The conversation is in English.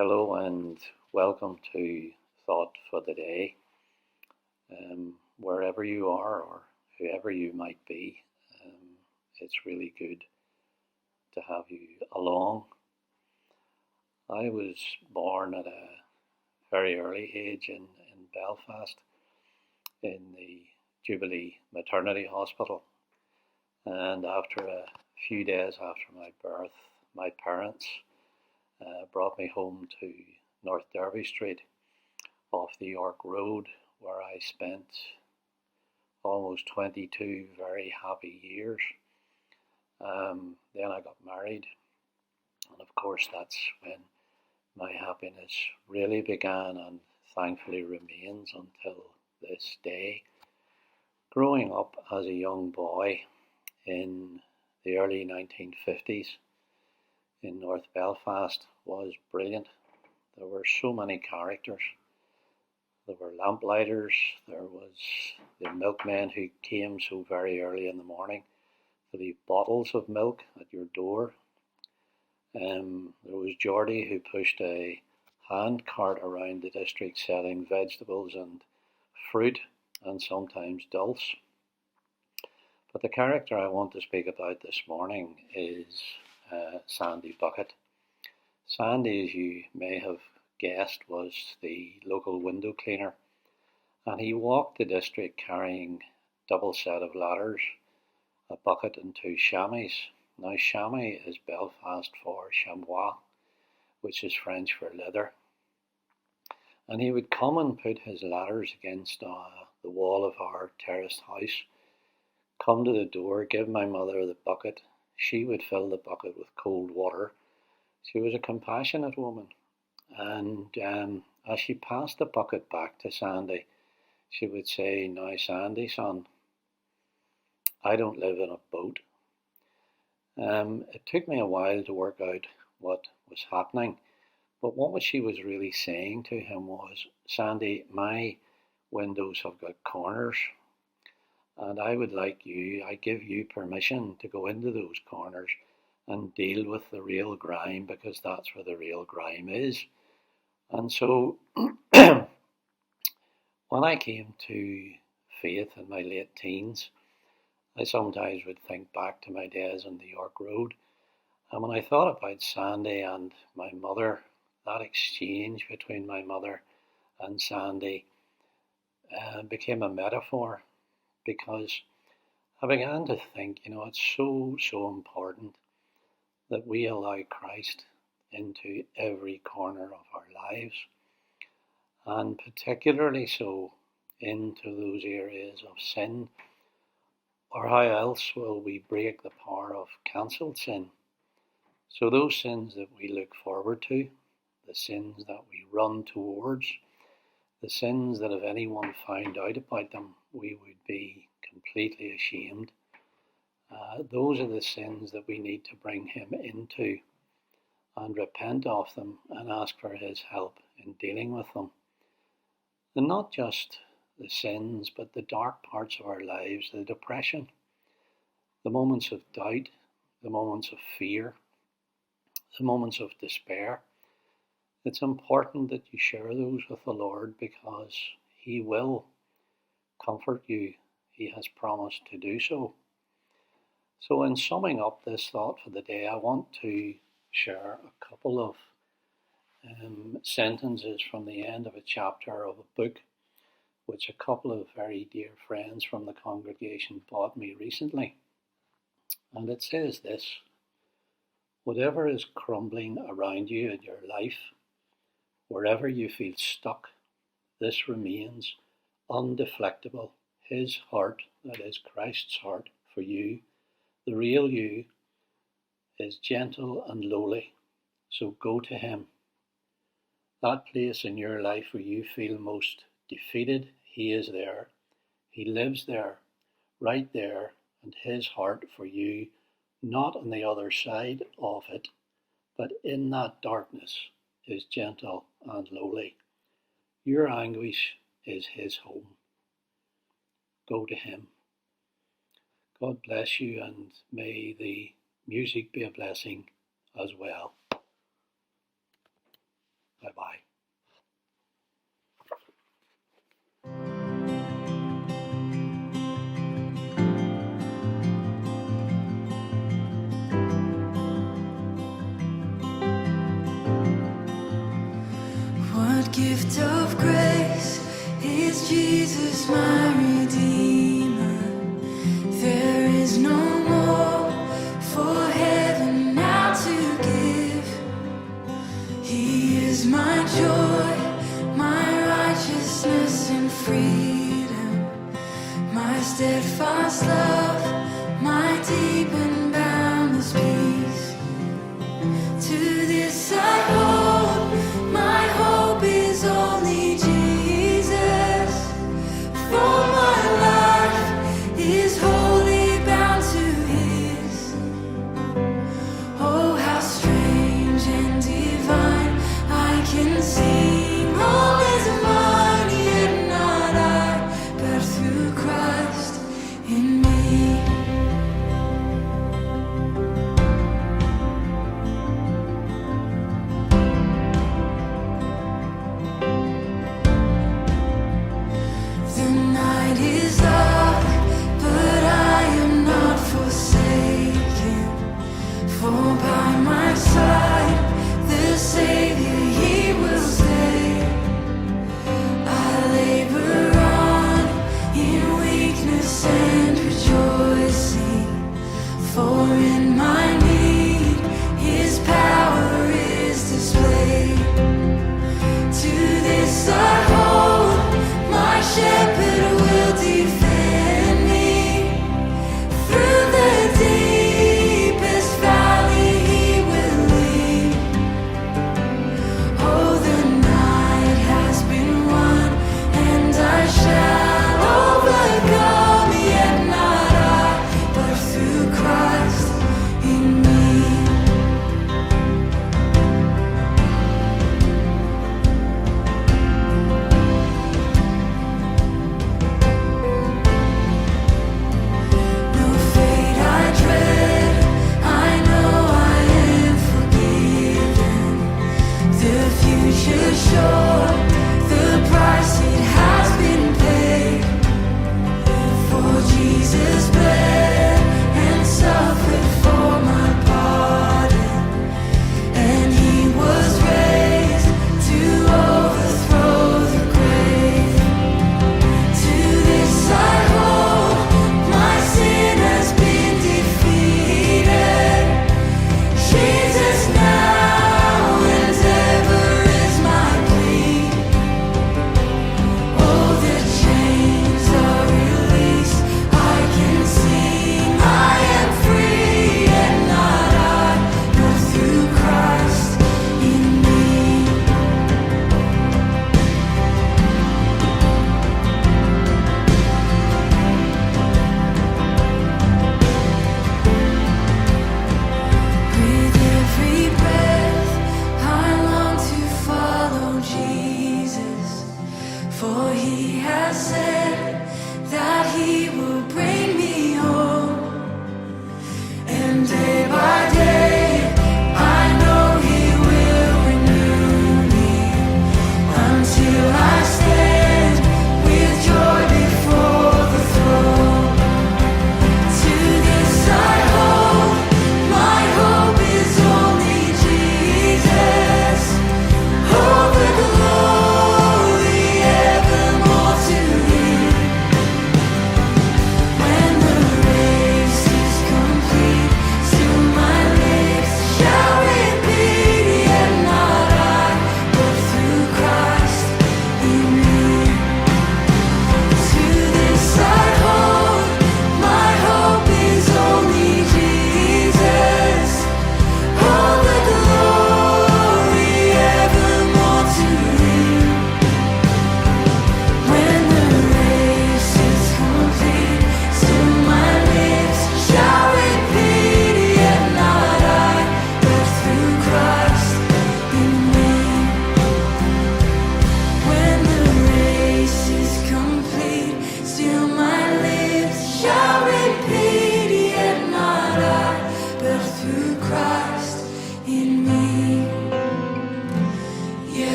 Hello and welcome to Thought for the Day. Wherever you are or whoever you might be, it's really good to have you along. I was born at a very early age in Belfast in the Jubilee Maternity Hospital, and after a few days after my birth, my parents brought me home to North Derby Street off the York Road, where I spent almost 22 very happy years. Then I got married, and of course that's when my happiness really began and thankfully remains until this day. Growing up as a young boy in the early 1950s in North Belfast was brilliant. There were so many characters. There were lamp-lighters, there was the milkman who came so very early in the morning to leave bottles of milk at your door. There was Geordie who pushed a hand cart around the district selling vegetables and fruit and sometimes dulse. But the character I want to speak about this morning is Sandy Bucket. Sandy, as you may have guessed, was the local window cleaner, and he walked the district carrying double set of ladders, a bucket and two chamois. Now chamois is Belfast for chamois, which is French for leather. And he would come and put his ladders against the wall of our terraced house, come to the door, give my mother the bucket. She would fill the bucket with cold water. She was a compassionate woman. And as she passed the bucket back to Sandy, she would say, "Now, Sandy, son, I don't live in a boat." It took me a while to work out what was happening, but what she was really saying to him was, "Sandy, my windows have got corners, and I give you permission to go into those corners and deal with the real grime, because that's where the real grime is." And so when I came to faith in my late teens, I sometimes would think back to my days on the York Road. And when I thought about Sandy and my mother, that exchange between my mother and Sandy became a metaphor, because I began to think, it's so important that we allow Christ into every corner of our lives, and particularly so into those areas of sin, or how else will we break the power of cancelled sin? So those sins that we look forward to, the sins that we run towards, the sins that if anyone found out about them, we would be completely ashamed. Those are the sins that we need to bring him into and repent of them and ask for his help in dealing with them. And not just the sins, but the dark parts of our lives, the depression, the moments of doubt, the moments of fear, the moments of despair. It's important that you share those with the Lord, because he will comfort you. He has promised to do so. So in summing up this thought for the day, I want to share a couple of sentences from the end of a chapter of a book which a couple of very dear friends from the congregation bought me recently. And it says this: "Whatever is crumbling around you in your life, wherever you feel stuck, this remains undeflectable. His heart, that is Christ's heart for you, the real you, is gentle and lowly. So go to him. That place in your life where you feel most defeated, he is there. He lives there, right there, and his heart for you, not on the other side of it, but in that darkness, is gentle and lowly. Your anguish is his home. Go to him." God bless you, and may the music be a blessing as well. Bye-bye. What gift of grace is Jesus my Redeemer? There is no more for heaven now to give. He is my joy, my righteousness and freedom, my steadfast love, my deep and boundless peace. To this I hold, my hope is only Jesus, for my life is wholly bound to His. Oh, how strange and divine, I can sing all is mine, yet not I, but through Christ in me. The night is dark, but I am not forsaken, for by my side the Savior, He will stay. I labor on in weakness and rejoicing, for in my need His power is displayed. To this I hold, my shepherd will defend me. Through the deepest valley He will lead. Oh, the night has been won, and I shall overcome, yet not I, but through Christ in me. No fate I dread, I know I am forgiven. The future sure, the price it has been paid. For Jesus bled and suffered for my pardon, and He was raised to overthrow the grave. To this I hold, my sin has been defeated. Jesus now and ever is my plea. Oh, the chains are released, I can sing, I am free, and not I, but through Christ in me. With every breath, I long to follow Jesus, for He has said that He will bring